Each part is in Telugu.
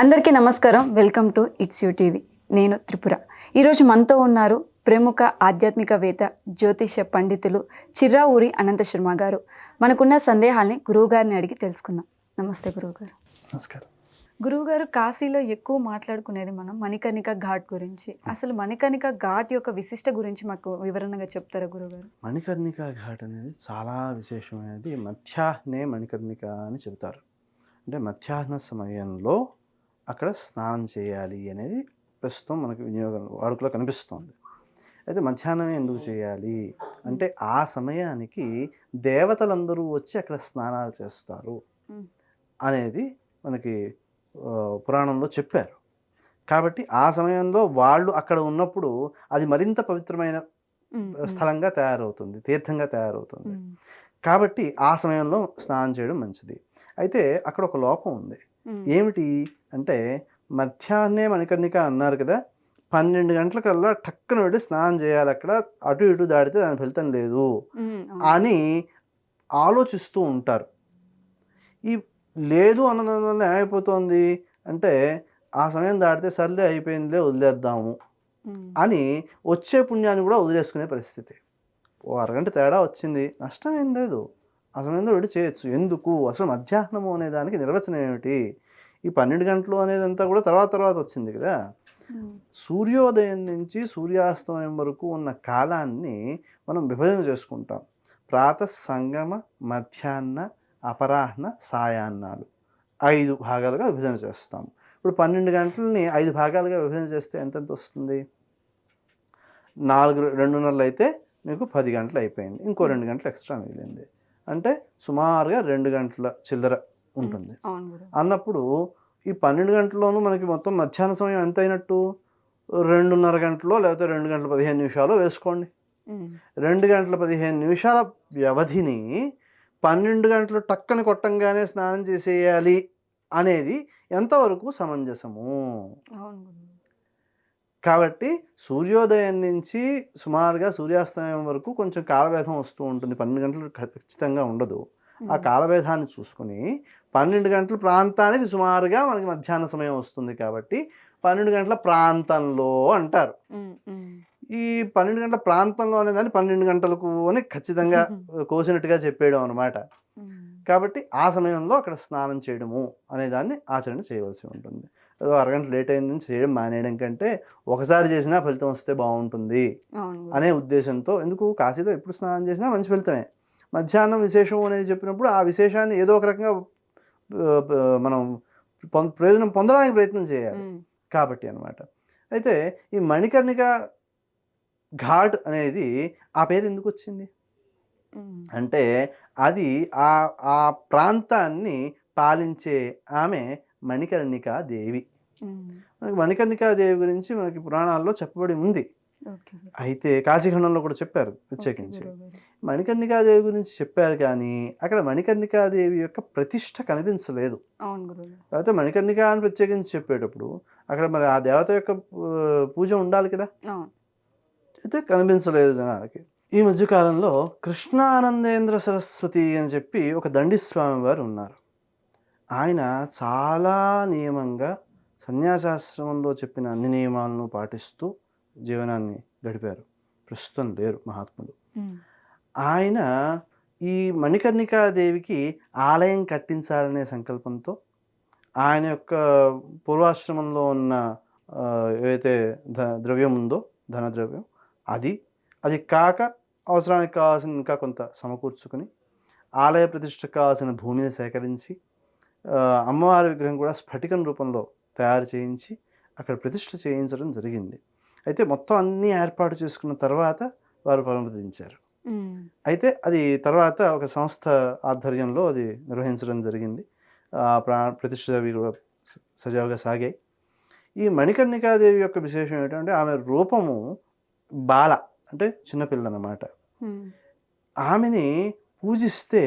అందరికీ నమస్కారం. Welcome to it's you TV. నేను త్రిపుర. ఈరోజు మనతో ఉన్నారు ప్రముఖ ఆధ్యాత్మికవేత్త, జ్యోతిష పండితులు చిర్రావూరి అనంత శర్మ గారు. మనకున్న సందేహాల్ని గురువుగారిని అడిగి తెలుసుకుందాం. నమస్తే గురువుగారు. నమస్కారం. గురువుగారు, కాశీలో ఎక్కువ మాట్లాడుకునేది మనం మణికర్ణిక ఘాట్ గురించి. అసలు మణికర్ణిక ఘాట్ యొక్క విశిష్ట గురించి మాకు వివరణగా చెప్తారా గురువుగారు? మణికర్ణిక ఘాట్ అనేది చాలా విశేషమైనది. మధ్యాహ్నే మణికర్ణిక అని చెబుతారు. అంటే మధ్యాహ్న సమయంలో అక్కడ స్నానం చేయాలి అనేది ప్రస్తుతం మనకు వాడుకలో కనిపిస్తోంది. అయితే మధ్యాహ్నమే ఎందుకు చేయాలి అంటే ఆ సమయానికి దేవతలందరూ వచ్చి అక్కడ స్నానాలు చేస్తారు అనేది మనకి పురాణంలో చెప్పారు. కాబట్టి ఆ సమయంలో వాళ్ళు అక్కడ ఉన్నప్పుడు అది మరింత పవిత్రమైన స్థలంగా తయారవుతుంది, తీర్థంగా తయారవుతుంది. కాబట్టి ఆ సమయంలో స్నానం చేయడం మంచిది. అయితే అక్కడ ఒక లోపం ఉంది. ఏమిటి అంటే మధ్యాహ్నే మణికర్ణిక అన్నారు కదా, 12 గంటలకల్లా టక్కున వెళ్ళి స్నానం చేయాలి. అక్కడ అటు ఇటు దాడితే దాని ఫలితం లేదు అని ఆలోచిస్తూ ఉంటారు. ఈ లేదు అన్నదాని వల్ల ఏమైపోతుంది అంటే ఆ సమయం దాటితే సర్లే అయిపోయిందిలే వదిలేద్దాము అని వచ్చే పుణ్యాన్ని కూడా వదిలేసుకునే పరిస్థితి. ఓ అరగంట తేడా వచ్చింది, నష్టం ఏం లేదు, ఆ సమయంలో వెళ్ళి చేయొచ్చు. ఎందుకు అసలు మధ్యాహ్నము అనే దానికి నిర్వచనం ఏమిటి? ఈ 12 గంటలు అనేదంతా కూడా తర్వాత వచ్చింది కదా. సూర్యోదయం నుంచి సూర్యాస్తమయం వరకు ఉన్న కాలాన్ని మనం విభజన చేసుకుంటాం. ప్రాతః, సంగమ, మధ్యాహ్న, అపరాహ్న, సాయాహ్నాలు 5 భాగాలుగా విభజన చేస్తాం. ఇప్పుడు 12 గంటలని 5 భాగాలుగా విభజన చేస్తే ఎంతెంత వస్తుంది? 2:30 అయితే మీకు 10 గంటలు అయిపోయింది. ఇంకో 2 గంటలు ఎక్స్ట్రా మిగిలింది. అంటే సుమారుగా 2 గంటల చిల్లర ఉంటుంది. అన్నప్పుడు ఈ 12 గంటల్లోనూ మనకి మొత్తం మధ్యాహ్న సమయం ఎంత అయినట్టు? 2:30 గంటలో లేకపోతే 2 గంటల 15 నిమిషాలు వేసుకోండి. 2 గంటల 15 నిమిషాల వ్యవధిని 12 గంటలు టక్కని కొట్టంగానే స్నానం చేసేయాలి అనేది ఎంతవరకు సమంజసము? కాబట్టి సూర్యోదయం నుంచి సుమారుగా సూర్యాస్తమయం వరకు కొంచెం కాలభేదం వస్తూ ఉంటుంది. 12 గంటలు ఖచ్చితంగా ఉండదు. ఆ కాలభేదాన్ని చూసుకుని 12 గంటల ప్రాంతానికి సుమారుగా మనకి మధ్యాహ్న సమయం వస్తుంది. కాబట్టి 12 గంటల ప్రాంతంలో అంటారు. ఈ 12 గంటల ప్రాంతంలో అనేదాన్ని 12 గంటలకు అని ఖచ్చితంగా కోసినట్టుగా చెప్పేయడం అనమాట. కాబట్టి ఆ సమయంలో అక్కడ స్నానం చేయడము అనేదాన్ని ఆచరణ చేయవలసి ఉంటుంది. ఏదో అరగంట లేట్ అయిందని చేయడం మానేయడం కంటే ఒకసారి చేసినా ఫలితం వస్తే బాగుంటుంది అనే ఉద్దేశంతో, ఎందుకు కాశీలో ఎప్పుడు స్నానం చేసినా మంచి ఫలితమే. మధ్యాహ్నం విశేషం అనేది చెప్పినప్పుడు ఆ విశేషాన్ని ఏదో ఒక రకంగా మనం ప్రయోజనం పొందడానికి ప్రయత్నం చేయాలి కాబట్టి అనమాట. అయితే ఈ మణికర్ణిక ఘాట్ అనేది ఆ పేరు ఎందుకు వచ్చింది అంటే అది ఆ ప్రాంతాన్ని పాలించే ఆమె మణికర్ణికా దేవి. మనకి మణికర్ణికా దేవి గురించి మనకి పురాణాల్లో చెప్పబడి ఉంది. అయితే కాశీఖండంలో కూడా చెప్పారు ప్రత్యేకించి. మణికర్ణికాదేవి గురించి చెప్పారు కానీ అక్కడ మణికర్ణికాదేవి యొక్క ప్రతిష్ట కనిపించలేదు. అయితే మణికర్ణిక అని ప్రత్యేకించి చెప్పేటప్పుడు అక్కడ మరి ఆ దేవత యొక్క పూజ ఉండాలి కదా, అయితే కనిపించలేదు జనాలకి. ఈ మధ్యకాలంలో కృష్ణానందేంద్ర సరస్వతి అని చెప్పి ఒక దండిస్వామి వారు ఉన్నారు. ఆయన చాలా నియమంగా సన్యాసాశ్రమంలో చెప్పిన అన్ని నియమాలను పాటిస్తూ జీవనాన్ని గడిపారు. ప్రస్తుతం లేరు మహాత్ములు. ఆయన ఈ మణికర్ణికాదేవికి ఆలయం కట్టించాలనే సంకల్పంతో ఆయన యొక్క పూర్వాశ్రమంలో ఉన్న ఏదైతే ద్రవ్యం ఉందో, ధనద్రవ్యం, అది కాక అవసరానికి కావాల్సిన ఇంకా కొంత సమకూర్చుకొని ఆలయ ప్రతిష్టకు కావాల్సిన భూమిని సేకరించి అమ్మవారి విగ్రహం కూడా స్ఫటికం రూపంలో తయారు చేయించి అక్కడ ప్రతిష్ఠ చేయించడం జరిగింది. అయితే మొత్తం అన్నీ ఏర్పాటు చేసుకున్న తర్వాత వారు పరమపదించారు. అయితే అది తర్వాత ఒక సంస్థ ఆధ్వర్యంలో అది నిర్వహించడం జరిగింది. ప్రతిష్ఠ అవి కూడా సజావుగా సాగాయి. ఈ మణికర్ణికాదేవి యొక్క విశేషం ఏంటంటే ఆమె రూపము బాల, అంటే చిన్నపిల్ల అన్నమాట. ఆమెని పూజిస్తే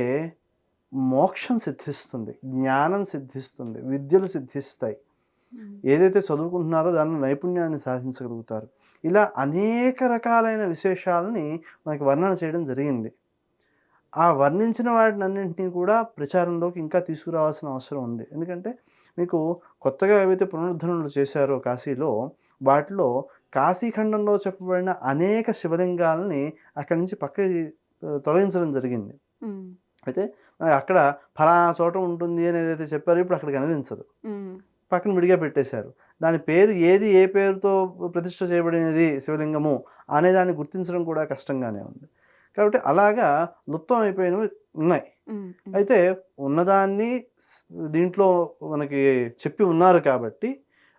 మోక్షం సిద్ధిస్తుంది, జ్ఞానం సిద్ధిస్తుంది, విద్యలు సిద్ధిస్తాయి. ఏదైతే చదువుకుంటున్నారో దానిలో నైపుణ్యాన్ని సాధించగలుగుతారు. ఇలా అనేక రకాలైన విశేషాలని మనకి వర్ణన చేయడం జరిగింది. ఆ వర్ణించిన వాటిని అన్నింటినీ కూడా ప్రచారంలోకి ఇంకా తీసుకురావాల్సిన అవసరం ఉంది. ఎందుకంటే మీకు కొత్తగా ఏవైతే పునరుద్ధరణలు చేశారో కాశీలో, వాటిలో కాశీఖండంలో చెప్పబడిన అనేక శివలింగాలని అక్కడి నుంచి పక్కకి తొలగించడం జరిగింది. హ్మ్. అయితే అక్కడ ఫలానా చోట ఉంటుంది అని ఏదైతే చెప్పారో ఇప్పుడు అక్కడ కనిపించదు. హ్మ్. పక్కన విడిగా పెట్టేశారు. దాని పేరు ఏది, ఏ పేరుతో ప్రతిష్ఠ చేయబడినది శివలింగము అనే దాన్ని గుర్తించడం కూడా కష్టంగానే ఉంది. కాబట్టి అలాగా లుప్తం అయిపోయినవి ఉన్నాయి. హ్మ్. హ్మ్. అయితే ఉన్నదాన్ని స్ దీంట్లో మనకి చెప్పి ఉన్నారు కాబట్టి,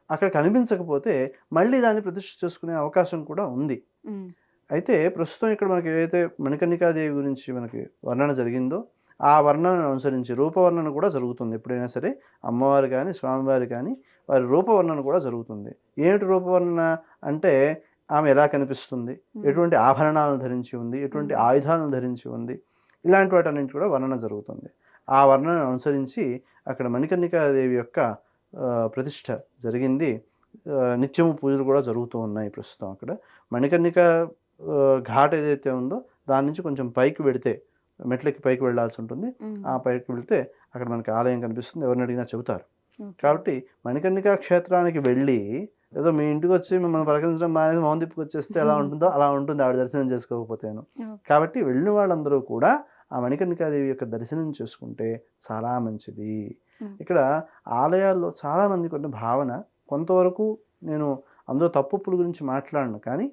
అక్కడ కనిపించకపోతే మళ్ళీ దాన్ని ప్రతిష్ఠ చేసుకునే అవకాశం కూడా ఉంది. హ్మ్. అయితే ప్రస్తుతం ఇక్కడ మనకి ఏదైతే మణికర్ణికాదేవి గురించి మనకి వర్ణన జరిగిందో, ఆ వర్ణనను అనుసరించి రూపవర్ణన కూడా జరుగుతుంది. ఎప్పుడైనా సరే అమ్మవారు కానీ, స్వామివారు కానీ వారి రూపవర్ణన కూడా జరుగుతుంది. ఏమిటి రూపవర్ణన అంటే ఆమె ఎలా కనిపిస్తుంది? హ్మ్. ఎటువంటి ఆభరణాలను ధరించి ఉంది? ఎటువంటి హ్మ్. ఆయుధాలను ధరించి ఉంది? ఇలాంటి వాటన్నింటి కూడా వర్ణన జరుగుతుంది. ఆ వర్ణనను అనుసరించి అక్కడ మణికర్ణికాదేవి యొక్క ప్రతిష్ఠ జరిగింది. నిత్యము పూజలు కూడా జరుగుతూ ఉన్నాయి ప్రస్తుతం అక్కడ. మణికర్ణిక ఘాట్ ఏదైతే ఉందో దాని నుంచి కొంచెం పైకి వెడితే మెట్లెక్కి పైకి వెళ్ళాల్సి ఉంటుంది. హ్మ్. ఆ పైకి వెళ్తే అక్కడ మనకి ఆలయం కనిపిస్తుంది. ఎవరిని అడిగినా చెబుతారు. ఓకే. కాబట్టి మణికర్ణికా క్షేత్రానికి వెళ్ళి ఏదో మీ ఇంటికొచ్చి మిమ్మల్ని పలకరించడం మానేసి మొహం తిప్పుకొచ్చేస్తే ఎలా ఉంటుందో అలా ఉంటుంది ఆవిడ దర్శనం చేసుకోకపోతేను. ఓకే. కాబట్టి వెళ్ళిన వాళ్ళందరూ కూడా ఆ మణికర్ణికాదేవి యొక్క దర్శనం చేసుకుంటే చాలా మంచిది. హ్మ్. ఇక్కడ ఆలయాల్లో చాలామందికి ఉన్న భావన కొంతవరకు నేను అందులో తప్పొప్పుల గురించి మాట్లాడను. కానీ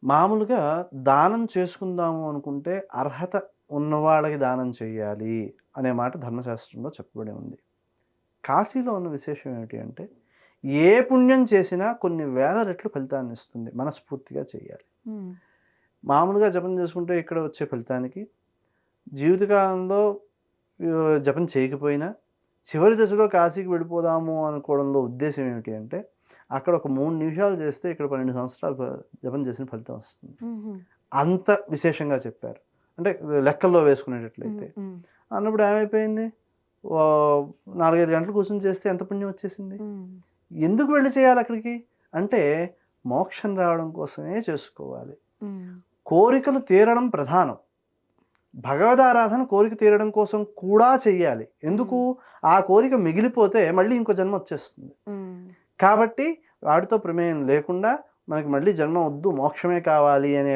మామూలుగా దానం చేసుకుందాము అనుకుంటే అర్హత ఉన్నవాళ్ళకి దానం చేయాలి అనే మాట ధర్మశాస్త్రంలో చెప్పబడి ఉంది. కాశీలో ఉన్న విశేషం ఏమిటి అంటే ఏ పుణ్యం చేసినా కొన్ని వేల రెట్లు ఫలితాన్ని ఇస్తుంది. మనస్ఫూర్తిగా చేయాలి. హ్మ్. మామూలుగా జపం చేసుకుంటే ఇక్కడ వచ్చే ఫలితానికి జీవితకాలంలో జపం చేయకపోయినా చివరి దశలో కాశీకి వెళ్ళిపోదాము అనుకోవడంలో ఉద్దేశ్యం ఏమిటి అంటే అక్కడ ఒక 3 నిమిషాలు చేస్తే ఇక్కడ 12 సంవత్సరాలు జపం చేసిన ఫలితం వస్తుంది. హుహు. అంత విశేషంగా చెప్పారు. అంటే లెక్కల్లో హ్మ్. వేసుకునేటట్లయితే. హ్మ్. అన్నప్పుడు ఏమైపోయింది? 4, 5 గంటలు కూర్చొని చేస్తే ఎంత పుణ్యం వచ్చేసింది? హ్మ్. ఎందుకు వెళ్లి చేయాలి అక్కడికి? అంటే మోక్షం రావడం కోసమే చేసుకోవాలి. హ్మ్. కోరికలు తీరడం ప్రధానం. భగవదారాధన కోరిక తీరడం కోసం కూడా చెయ్యాలి. ఎందుకు? ఆ కోరిక మిగిలిపోతే మళ్ళీ ఇంకో జన్మ వచ్చేస్తుంది. హ్మ్. కాబట్టి వాటితో ప్రమేయం లేకుండా మనకి మళ్ళీ జన్మ వద్దు, మోక్షమే కావాలి అనే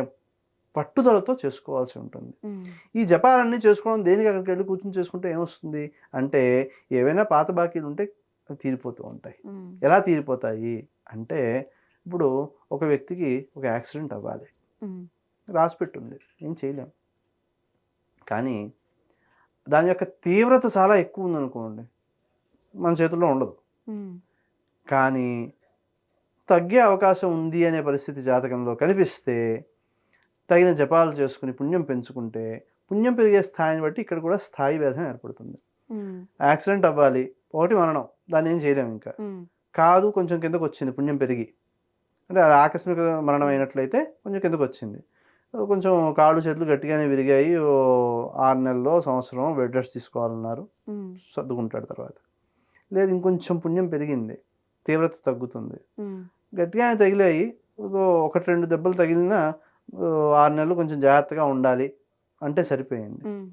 పట్టుదలతో చేసుకోవాల్సి ఉంటుంది. హ్మ్. ఈ జపాలన్నీ చేసుకోవడం దేనికి అక్కడికి వెళ్ళి కూర్చొని చేసుకుంటే ఏమొస్తుంది? అంటే ఏవైనా పాత బాకీలు ఉంటే అవి తీరిపోతూ ఉంటాయి. హ్మ్. ఎలా తీరిపోతాయి? అంటే ఇప్పుడు ఒక వ్యక్తికి ఒక యాక్సిడెంట్ అవ్వాలి. హ్మ్. రాసిపెట్టుంది. ఏం చేయలేం. కానీ దాని యొక్క తీవ్రత చాలా ఎక్కువుందనుకోండి, మన చేతుల్లో ఉండదు. హ్మ్. కానీ తగ్గే అవకాశం ఉంది అనే పరిస్థితి జాతకంలో కనిపిస్తే, తగిన జపాలు చేసుకొని పుణ్యం పెంచుకుంటే, పుణ్యం పెరిగే స్థాయిని బట్టి ఇక్కడ కూడా స్థాయి భేదం ఏర్పడుతుంది. హ్మ్. యాక్సిడెంట్ అవ్వాలి, ఒకటి మరణం. దాన్నేం చేయలేం ఇంకా. హ్మ్. కాదు కొంచెం కిందకొచ్చింది పుణ్యం పెరిగి. అంటే అది ఆకస్మిక మరణం హ్మ్. అయినట్లయితే కొంచెం కిందకొచ్చింది. కొంచెం కాళ్ళు చేతులు గట్టిగానే విరిగాయి. 6 నెలలో, సంవత్సరమో బెడ్ రెస్ట్ తీసుకోవాలన్నారు. హ్మ్. సర్దుకుంటాడు తర్వాత. లేదు ఇంకొంచెం పుణ్యం పెరిగింది. తీవ్రత తగ్గుతుంది. హ్మ్. గట్టిగానే తగిలాయి. 1, 2 దెబ్బలు తగిలినా 6 నెలలు కొంచెం జాగ్రత్తగా ఉండాలి అంటే సరిపోయింది. హ్మ్.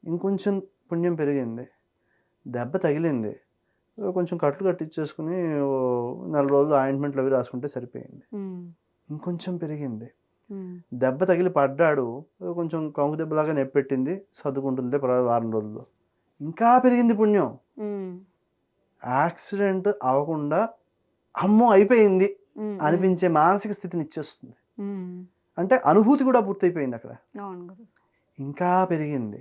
ఇంకొంచెం పుణ్యం పెరిగింది. దెబ్బ తగిలింది. కొంచెం కట్లు కట్టించేసుకొని నెల రోజులు ఆయింట్మెంట్లు అవి రాసుకుంటే సరిపోయింది. హ్మ్. ఇంకొంచెం పెరిగింది. హ్మ్. దెబ్బ తగిలి పడ్డాడు. కొంచెం కొంగు దెబ్బలాగా నొప్పెట్టింది. సర్దుకుంటుందిలే పర్వాలేదు వారం రోజుల్లో. ఇంకా పెరిగింది పుణ్యం. హ్మ్. యాక్సిడెంట్ అవ్వకుండా అమ్మో! అయిపోయింది హ్మ్. అనిపించే మానసిక స్థితినిచ్చేస్తుంది. హ్మ్. అంటే అనుభూతి కూడా పూర్తయిపోయిందక్కడ. అవును గురు. ఇంకా పెరిగింది.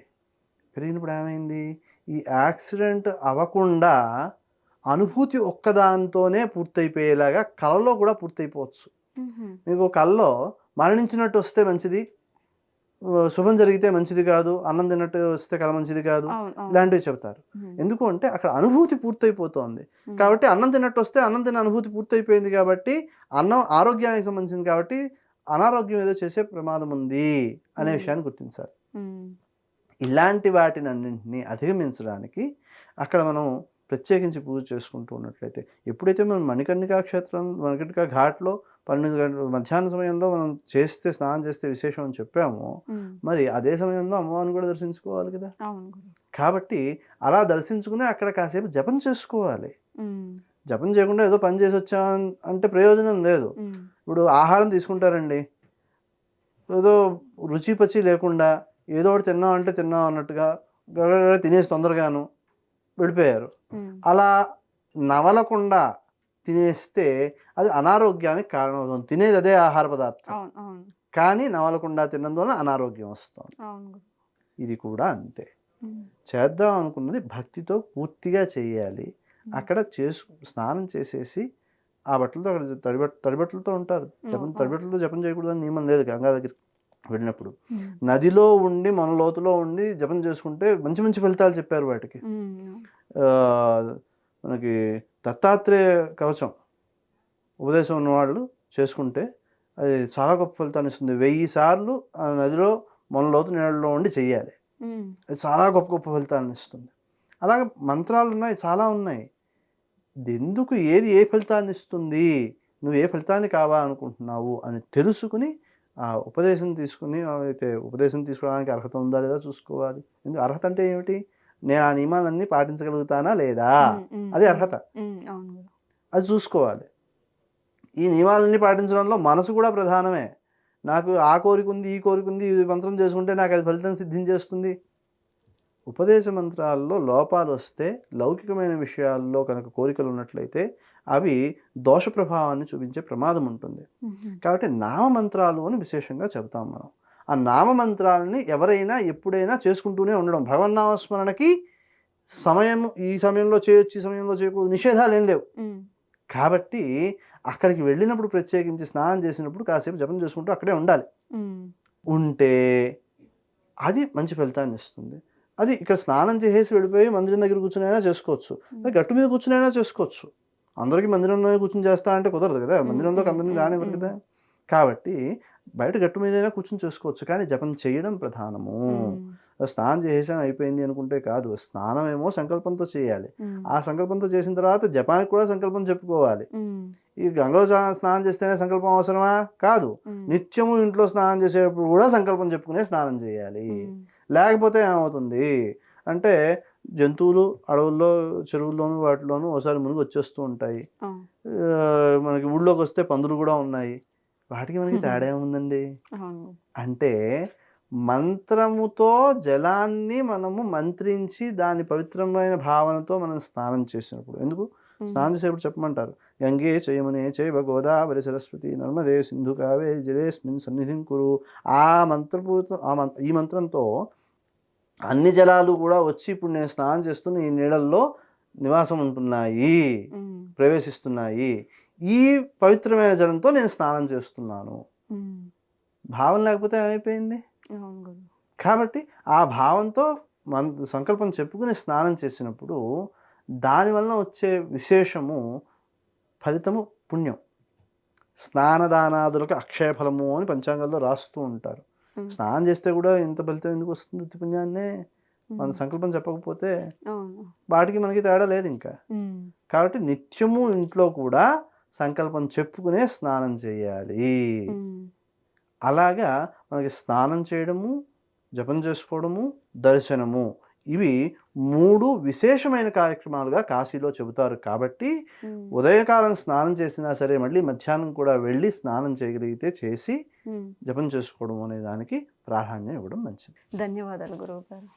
పెరిగినప్పుడు ఏమైంది? ఈ యాక్సిడెంట్ అవ్వకుండా అనుభూతి ఒక్కదానితోనే పూర్తయిపోయేలాగా కలలో కూడా పూర్తయిపోవచ్చు. హుహు. మీకు కలలో మరణించినట్టు వస్తే మంచిది. శుభం జరిగితే మంచిది కాదు. అన్నం తిన్నట్టు వస్తే కల మంచిది కాదు. అవును. అవును. ఇలాంటివి చెప్తారు. హ్మ్. ఎందుకు అంటే అక్కడ అనుభూతి పూర్తయిపోతోంది. హ్మ్. కాబట్టి అన్నం తిన్నట్టు వస్తే అన్నం తిన్న అనుభూతి పూర్తయిపోయింది కాబట్టి అన్నం ఆరోగ్యానికి సంబంధించింది కాబట్టి అనారోగ్యం ఏదో చేసే ప్రమాదం ఉంది అనే హ్మ్. విషయాన్ని గుర్తించాలి. హ్మ్. ఇలాంటి వాటినన్నింటినీ అధిగమించడానికి అక్కడ మనం ప్రత్యేకించి పూజ చేసుకుంటూ ఉన్నట్లయితే ఎప్పుడైతే మనం మణికర్ణికా ఘాట్‌లో 12 గంటలు మధ్యాహ్న సమయంలో మనం స్నానం చేస్తే విశేషం అని చెప్పామో, హ్మ్. మరి అదే సమయంలో అమ్మవారిని కూడా దర్శించుకోవాలి కదా! అవును గురు. కాబట్టి అలా దర్శించుకుని అక్కడ కాసేపు జపం చేసుకోవాలి. ఉమ్, జపం చేయకుండా ఏదో పని చేసి వచ్చాం అంటే ప్రయోజనం లేదు. ఉమ్, ఇప్పుడు ఆహారం తీసుకుంటారండి, ఏదో రుచి పచి లేకుండా ఏదో ఒకటి తిన్నాం అంటే తిన్నాం అన్నట్టుగా గడగడ తినేసి తొందరగాను వెళ్ళిపోయారు. ఉమ్, అలా నవలకుండా తినేస్తే అది అనారోగ్యానికి కారణమవుతుంది. తినేది అదే ఆహార పదార్థం, అవును అవును కానీ నవలకుండా తిన్నందువల్ల అనారోగ్యం వస్తుంది. అవును గురు. ఇది కూడా అంతే. ఉమ్, చేద్దాం అనుకున్నది భక్తితో పూర్తిగా చేయాలి. అక్కడ స్నానం చేసేసి ఆ బట్టలతో అక్కడ తడిబట్టలతో ఉంటారు. తడిబట్టలతో జపం చేయకూడదని నియమం లేదు గంగా దగ్గరికి వెళ్ళినప్పుడు. ఉమ్, నదిలో ఉండి మన లోతులో ఉండి జపం చేసుకుంటే మంచి మంచి ఫలితాలు చెప్పారు వాటికి. ఉమ్, ఆ, మనకి దత్తాత్రేయ కవచం ఉపదేశం ఉన్నవాళ్ళు చేసుకుంటే అది చాలా గొప్ప ఫలితాన్ని ఇస్తుంది. 1000 సార్లు ఆ నదిలో మన లోతు నీళ్ళలో ఉండి చెయ్యాలి. ఉమ్, అది చాలా గొప్ప గొప్ప ఫలితాలను ఇస్తుంది. అలాగే మంత్రాలు ఉన్నాయి, చాలా ఉన్నాయి. ఎందుకు ఏది ఏ ఫలితాన్ని ఇస్తుంది, నువ్వు ఏ ఫలితాన్ని కావాలనుకుంటున్నావు అని తెలుసుకుని ఆ ఉపదేశం తీసుకుని, అయితే ఉపదేశం తీసుకోవడానికి అర్హత ఉందా లేదా చూసుకోవాలి. ఎందుకు అర్హత అంటే ఏమిటి? నేను ఆ నియమాలన్నీ పాటించగలుగుతానా లేదా, అది అర్హత. ఉమ్, అవును గురు. అది చూసుకోవాలి. ఈ నియమాలన్నీ పాటించడంలో మనసు కూడా ప్రధానమే. నాకు ఆ కోరిక ఉంది, ఈ కోరిక ఉంది, ఈ మంత్రం చేసుకుంటే నాకు అది ఫలితం సిద్ధించేస్తుంది. ఉపదేశ మంత్రాల్లో లోపాలు వస్తే, లౌకికమైన విషయాల్లో కనుక కోరికలు ఉన్నట్లయితే అవి దోష ప్రభావాన్ని చూపించే ప్రమాదం ఉంటుంది. ఉమ్, కాబట్టి నామమంత్రాలు అని విశేషంగా చెబుతాం మనం. ఆ నామమంత్రాలని ఎవరైనా ఎప్పుడైనా చేసుకుంటూనే ఉండడం. భగవన్నామస్మరణకి సమయం, ఈ సమయంలో చేయొచ్చు, ఈ సమయంలో చేయకూడదు, నిషేధాలు ఏం లేవు. ఉమ్, కాబట్టి అక్కడికి వెళ్ళినప్పుడు ప్రత్యేకించి స్నానం చేసినప్పుడు కాసేపు జపం చేసుకుంటూ అక్కడే ఉండాలి. ఉమ్, ఉంటే అది మంచి ఫలితాన్ని ఇస్తుంది. అది ఇక్కడ స్నానం చేసేసి వెళ్ళిపోయి మందిరం దగ్గర కూర్చునైనా చేసుకోవచ్చు, అది గట్టు మీద కూర్చునైనా చేసుకోవచ్చు. అందరికీ మందిరంలో కూర్చుని చేస్తా అంటే కుదరదు కదా, మందిరంలోకి అందరినీ రానివ్వరు కదా. కాబట్టి బయట గట్టు మీదైనా కూర్చుని చేసుకోవచ్చు, కానీ జపం చేయడం ప్రధానము. స్నానం చేసేసాను అయిపోయింది అనుకుంటే కాదు. స్నానం ఏమో సంకల్పంతో చేయాలి. ఆ సంకల్పంతో చేసిన తర్వాత జపానికి కూడా సంకల్పం చెప్పుకోవాలి. ఈ గంగలో స్నానం చేస్తేనే సంకల్పం అవసరమా? కాదు. నిత్యము ఇంట్లో స్నానం చేసేటప్పుడు కూడా సంకల్పం చెప్పుకునే స్నానం చేయాలి. లేకపోతే ఏమవుతుంది అంటే జంతువులు అడవుల్లో, చెరువుల్లోనూ వాటిలోనూ ఒకసారి మునిగి వచ్చేస్తూ ఉంటాయి. మనకి ఊళ్ళోకి వస్తే పందులు కూడా ఉన్నాయి. వాటికి మనకి తేడా ఏముందండి? అంటే మంత్రముతో జలాన్ని మనము మంత్రించి దాని పవిత్రమైన భావనతో మనం స్నానం చేసినప్పుడు, ఎందుకు స్నానం చేసేప్పుడు చెప్పమంటారు, గంగే చయమునే చైవ గోదావరి సరస్వతి నర్మదే సింధు కావేరి జలేస్మిన్ సన్నిధిం కురు. ఆ ఈ మంత్రంతో అన్ని జలాలు కూడా వచ్చి ఇప్పుడు నేను స్నానం చేస్తున్న ఈ నీళ్ళల్లో నివాసం ఉంటున్నాయి, ప్రవేశిస్తున్నాయి. ఈ పవిత్రమైన జలంతో నేను స్నానం చేస్తున్నాను. భావం లేకపోతే ఏమైపోయింది? కాబట్టి ఆ భావంతో సంకల్పం చెప్పుకుని స్నానం చేసినప్పుడు దానివల్ల వచ్చే విశేషము, ఫలితము పుణ్యం. స్నానదానాదులకు అక్షయఫలము అని పంచాంగాల్లో రాస్తూ ఉంటారు. స్నానం చేస్తే కూడా ఇంత ఫలితం ఎందుకు వస్తుంది? పుణ్యాన్నే. మన సంకల్పం చెప్పకపోతే వాటికి మనకి తేడా లేదు ఇంకా. కాబట్టి నిత్యము ఇంట్లో కూడా సంకల్పం చెప్పుకునే స్నానం చేయాలి. అలాగా మనకి స్నానం చేయడము, జపం చేసుకోవడము, దర్శనము, ఇవి 3 విశేషమైన కార్యక్రమాలుగా కాశీలో చెబుతారు. కాబట్టి ఉదయకాలం స్నానం చేసినా సరే మళ్ళీ మధ్యాహ్నం కూడా వెళ్ళి స్నానం చేయగలిగితే చేసి జపం చేసుకోవడం అనే దానికి ప్రాధాన్యం ఇవ్వడం మంచిది. ధన్యవాదాలు గురువు గారు.